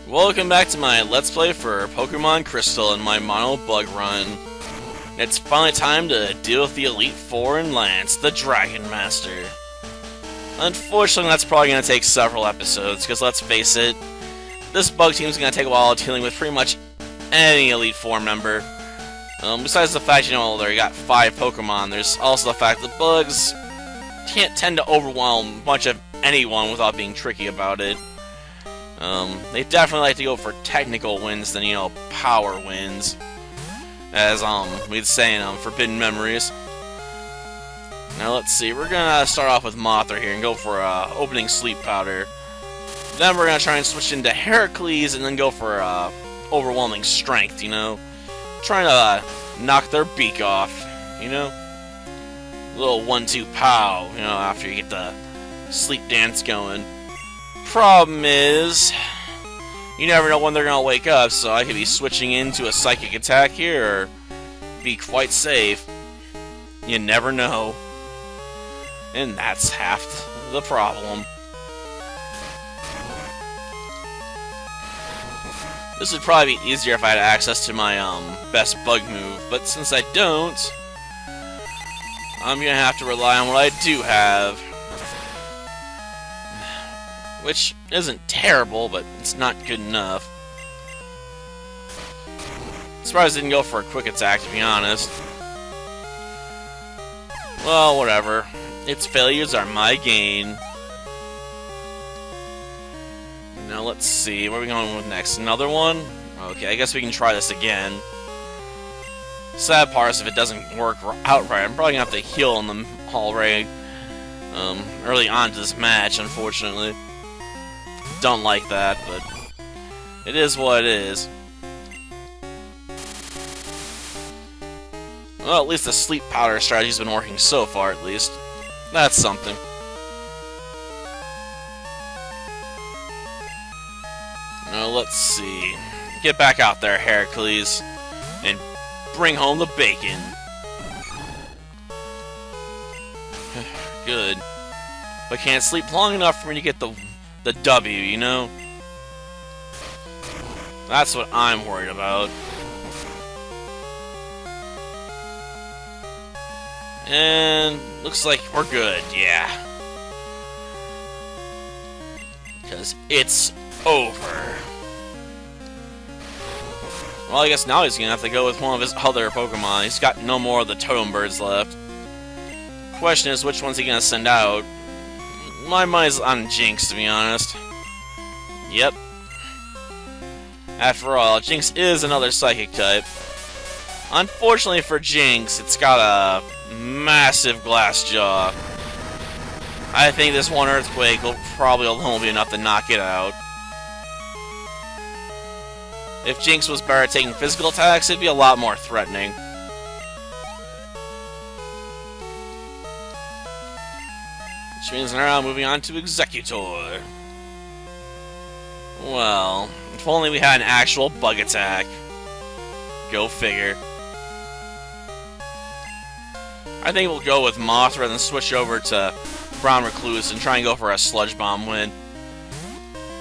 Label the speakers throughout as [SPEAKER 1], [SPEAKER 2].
[SPEAKER 1] Welcome back to my Let's Play for Pokemon Crystal and my Mono Bug Run. It's finally time to deal with the Elite Four and Lance, the Dragon Master. Unfortunately, that's probably going to take several episodes, because let's face it, this bug team is going to take a while dealing with pretty much any Elite Four member. Besides the fact, they got 5 Pokemon, there's also the fact that bugs can't tend to overwhelm much of anyone without being tricky about it. They definitely like to go for technical wins than, power wins. As, we'd say in, Forbidden Memories. Now, let's see, we're gonna start off with Mothra here and go for, opening Sleep Powder. Then we're gonna try and switch into Heracles and then go for, overwhelming Strength, Trying to, knock their beak off, Little 1-2 pow, after you get the sleep dance going. Problem is, you never know when they're gonna wake up, so I could be switching into a psychic attack here, or be quite safe. You never know. And that's half the problem. This would probably be easier if I had access to my, best bug move, but since I don't, I'm gonna have to rely on what I do have. Which isn't terrible, but it's not good enough. Surprised I didn't go for a quick attack, to be honest. Well, whatever. Its failures are my gain. Now, let's see. What are we going with next? Another one? Okay, I guess we can try this again. Sad part is if it doesn't work outright, I'm probably going to have to heal them already early on to this match, unfortunately. Don't like that, but it is what it is. Well, at least the sleep powder strategy's been working so far, at least. That's something. Now, let's see. Get back out there, Heracles, and bring home the bacon. Good. But can't sleep long enough for me to get the W, That's what I'm worried about. And looks like we're good, yeah. Because it's over. Well, I guess now he's gonna have to go with one of his other Pokemon. He's got no more of the Totem Birds left. Question is, which one's he gonna send out? My mind's on Jinx, to be honest. Yep. After all, Jinx is another Psychic type. Unfortunately for Jinx, it's got a massive glass jaw. I think this one Earthquake will probably alone be enough to knock it out. If Jinx was better at taking physical attacks, it'd be a lot more threatening. Which means now moving on to EXEGGUTOR. Well, if only we had an actual bug attack. Go figure. I think we'll go with Mothra and then switch over to Brown Recluse and try and go for a Sludge Bomb win.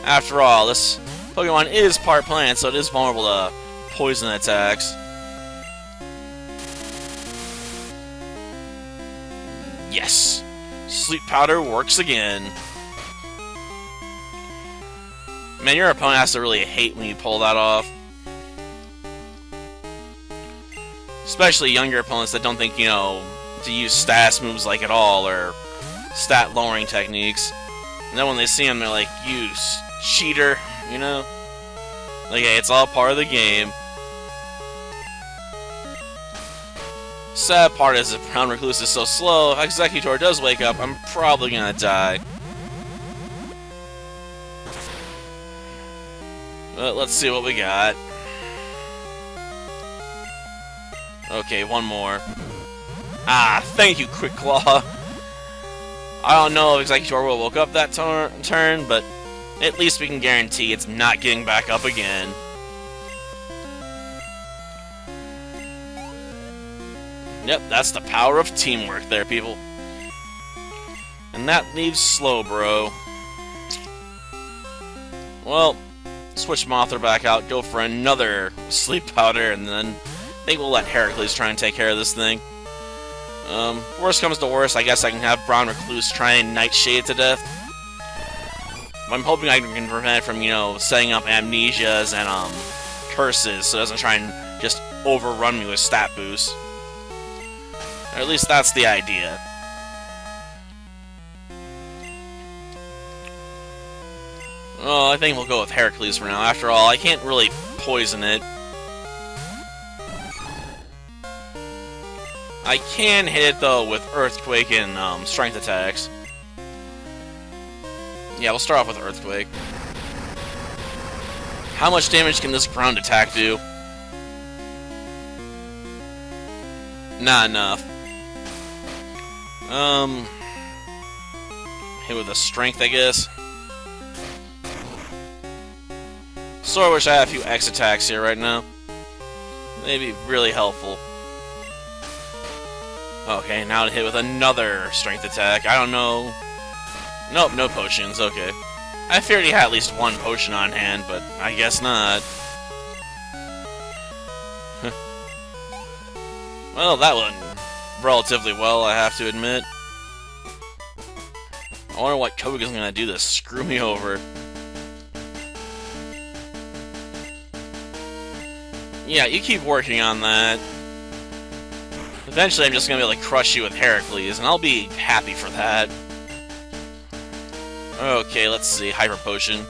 [SPEAKER 1] After all, this Pokemon is part plant, so it is vulnerable to poison attacks. Yes! Sleep Powder works again. Man, your opponent has to really hate when you pull that off. Especially younger opponents that don't think, to use status moves like at all, or stat lowering techniques. And then when they see them, they're like, you cheater, Like, hey, it's all part of the game. Sad part is if Brown Recluse is so slow, if EXEGGUTOR does wake up, I'm probably gonna die. But let's see what we got. Okay, one more. Ah, thank you, Quick Claw. I don't know if EXEGGUTOR will woke up that turn, but at least we can guarantee it's not getting back up again. Yep, that's the power of teamwork there, people. And that leaves SLOWBRO. Well, switch Mothra back out, go for another sleep powder, and then I think we'll let Heracles try and take care of this thing. Worst comes to worst, I guess I can have Brown Recluse try and Nightshade to death. I'm hoping I can prevent it from, you know, setting up amnesias and, curses, so it doesn't try and just overrun me with stat boosts. Or at least that's the idea. Oh, I think we'll go with Heracles for now. After all, I can't really poison it. I can hit it, though, with Earthquake and Strength attacks. Yeah, we'll start off with Earthquake. How much damage can this ground attack do? Not enough. Hit with a Strength, I guess. So I wish I had a few X attacks here right now. They'd be really helpful. Okay, now to hit with another Strength attack. I don't know. Nope, no potions. Okay. I figured he had at least one potion on hand, but I guess not. Well, that went relatively well, I have to admit. I wonder what Koga's gonna do to screw me over. Yeah, you keep working on that. Eventually I'm just gonna be able to crush you with Heracles, and I'll be happy for that. Okay, let's see. Hyper Potion.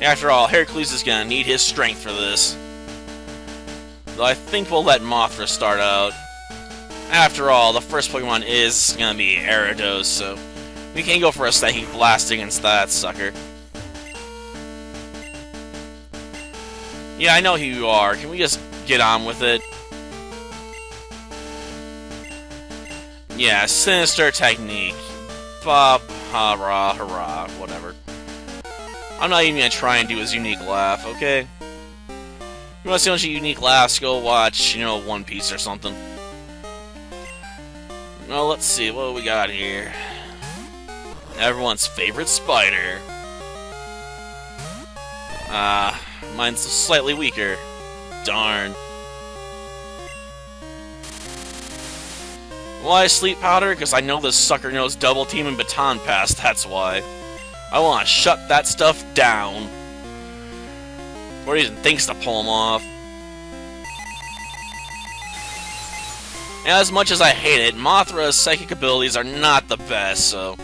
[SPEAKER 1] After all, Heracles is gonna need his strength for this. Though I think we'll let Mothra start out. After all, the first Pokemon is gonna be Gyarados, so we can go for a Psychic Blast against that sucker. Yeah, I know who you are. Can we just get on with it? Yeah, Sinister Technique. Bob, hurrah, hurrah, whatever. I'm not even gonna try and do his unique laugh, okay? You wanna see a bunch of unique laughs? Go watch, you know, One Piece or something. Well, let's see, what do we got here? Everyone's favorite spider. Mine's slightly weaker. Darn. Why Sleep Powder? Because I know this sucker knows Double Team and Baton Pass, that's why. I want to shut that stuff down. Or even thinks to pull him off. And as much as I hate it, Mothra's psychic abilities are not the best, so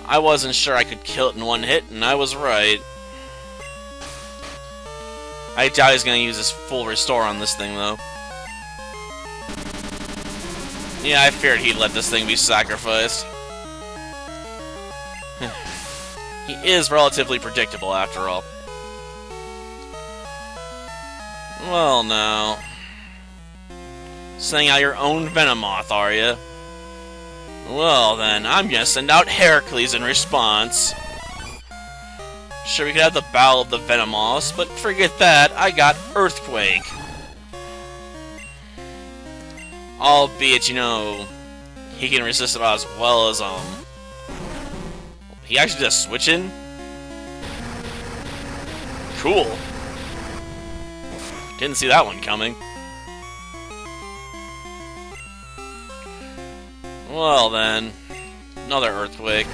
[SPEAKER 1] I wasn't sure I could kill it in one hit, and I was right. I doubt he's going to use his full restore on this thing, though. Yeah, I feared he'd let this thing be sacrificed. He is relatively predictable, after all. Well, now. Sending out your own Venomoth, are you? Well, then, I'm gonna send out Heracles in response. Sure, we could have the Battle of the Venomoths, but forget that, I got Earthquake. Albeit, you know, he can resist it about as well as, he actually does switching? Cool. Didn't see that one coming. Well then, another Earthquake.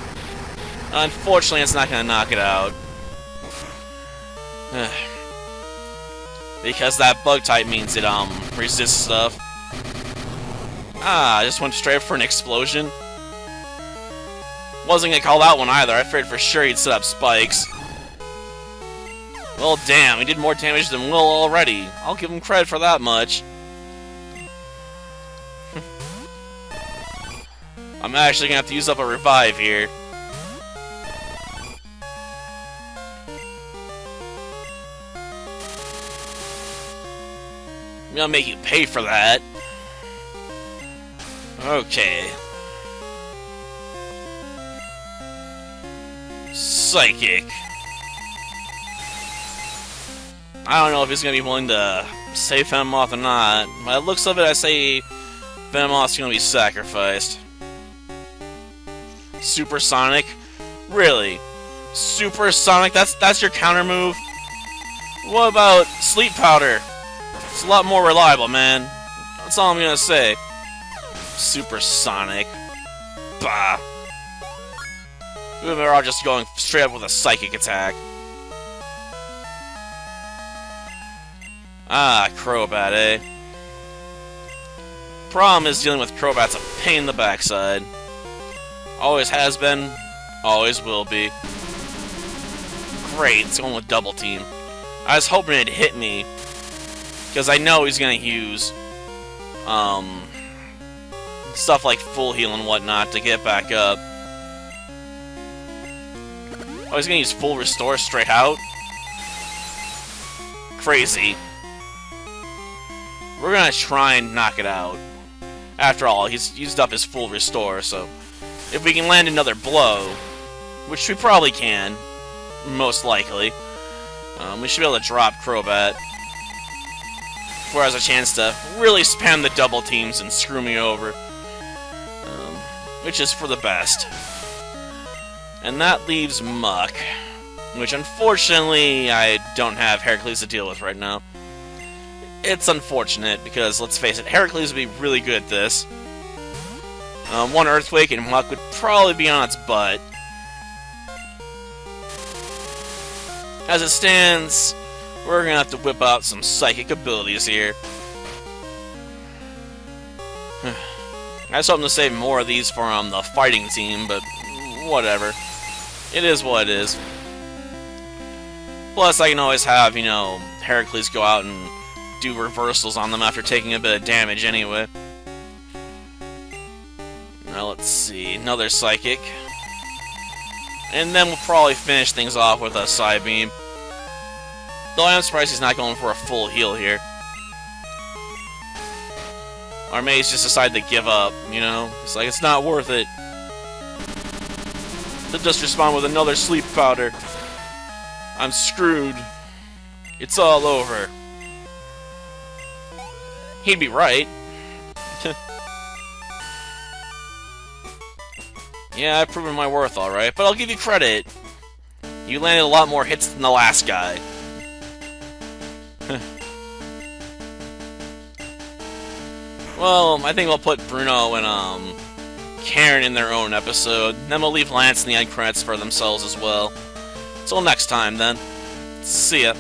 [SPEAKER 1] Unfortunately, it's not gonna knock it out. Because that bug type means it, resists stuff. Ah, I just went straight for an explosion. Wasn't gonna call that one either. I figured for sure he'd set up spikes. Well, damn, he did more damage than Will already. I'll give him credit for that much. I'm actually gonna have to use up a revive here. I'm gonna make you pay for that. Okay. Psychic. I don't know if he's gonna be willing to save Venomoth or not. By the looks of it, I say Venomoth's gonna be sacrificed. Supersonic? Really? Supersonic, that's your counter move? What about Sleep Powder? It's a lot more reliable, man. That's all I'm gonna say. Supersonic. Bah. We're all just going straight up with a psychic attack. Ah, Crobat, eh? Problem is dealing with Crobat's a pain in the backside. Always has been, always will be. Great, it's going with Double Team. I was hoping it'd hit me, because I know he's gonna use stuff like Full Heal and whatnot to get back up. Oh, he's gonna use Full Restore straight out? Crazy. We're gonna try and knock it out. After all, he's used up his Full Restore, so if we can land another blow, which we probably can, most likely, we should be able to drop Crobat. Before has a chance to really spam the double teams and screw me over. Which is for the best. And that leaves Muck, which unfortunately I don't have Heracles to deal with right now. It's unfortunate, because let's face it, Heracles would be really good at this. One Earthquake and Muck would probably be on its butt. As it stands, we're gonna have to whip out some psychic abilities here. I was hoping to save more of these for the fighting team, but whatever. It is what it is. Plus, I can always have, you know, Heracles go out and do reversals on them after taking a bit of damage anyway. Now, let's see. Another Psychic. And then we'll probably finish things off with a Psybeam. Though I am surprised he's not going for a full heal here. Or maybe he's just decided to give up, you know? It's like, it's not worth it. He'll just respond with another Sleep Powder. I'm screwed. It's all over. He'd be right. Yeah, I've proven my worth alright, but I'll give you credit. You landed a lot more hits than the last guy. Well, I think we'll put Bruno and Karen in their own episode. Then we'll leave Lance and the end credits for themselves as well. Till next time, then. See ya.